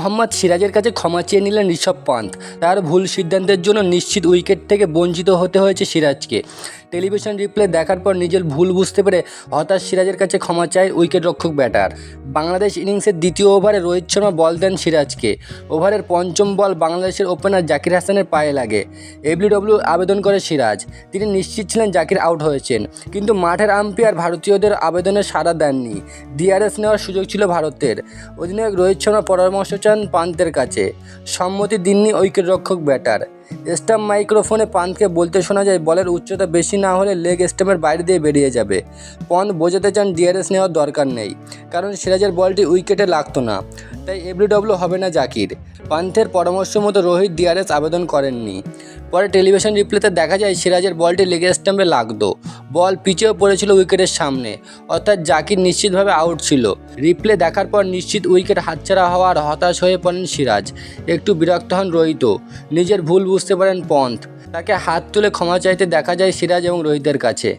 মোহাম্মদ সিরাজের কাছে ক্ষমা চেয়ে নিলেন ঋষভ পান্থ। তার ভুল সিদ্ধান্তের জন্য নিশ্চিত উইকেট থেকে বঞ্চিত হতে হয়েছে সিরাজকে। টেলিভিশন রিপ্লে দেখার পর নিজের ভুল বুঝতে পেরে হতাশ সিরাজের কাছে ক্ষমা চায় উইকেটরক্ষক ব্যাটার। বাংলাদেশ ইনিংসের দ্বিতীয় ওভারে রোহিত শর্মা বল দেন সিরাজকে। ওভারের পঞ্চম বল বাংলাদেশের ওপেনার জাকির হাসানের পায়ে লাগে। এলবিডব্লিউ আবেদন করে সিরাজ। তিনি নিশ্চিত ছিলেন জাকির আউট হয়েছেন, কিন্তু মাঠের আম্পায়ার ভারতীয়দের আবেদনে সাড়া দেননি। ডিআরএস নেওয়ার সুযোগ ছিল ভারতের। অধিনায়ক রোহিত শর্মা পরামর্শ চান পান্থের কাছে। সম্মতি দেননি উইকেটরক্ষক ব্যাটার। স্টাম্প মাইক্রোফোনে পান্থকে বলতে শোনা যায়, বলের উচ্চতা বেশি না হলে লেগ স্টাম্পের বাইরে দিয়ে বেরিয়ে যাবে। পন্থ বোঝাতে চান ডিআরএস নেওয়ার দরকার নেই, কারণ সিরাজের বলটি উইকেটে লাগতো না, তাই এলবিডব্লিউ হবে না জাকির। পান্থের পরামর্শ মতো রোহিত ডিআরএস আবেদন করেননি। পরে টেলিভিশন রিপ্লেতে দেখা যায় সিরাজের বলটি লেগ স্টাম্পে লাগতো। বল পিচেও পড়েছিল উইকেটের সামনে, অর্থাৎ জাকির নিশ্চিতভাবে আউট ছিল। রিপ্লে দেখার পর নিশ্চিত উইকেট হাতছাড়া হওয়ার হতাশ হয়ে পড়েন সিরাজ। একটু বিরক্ত হন রোহিতও। নিজের ভুল বুঝতে পারেন পন্থ। তাকে হাত তুলে ক্ষমা চাইতে দেখা যায় সিরাজ এবং রোহিতের কাছে।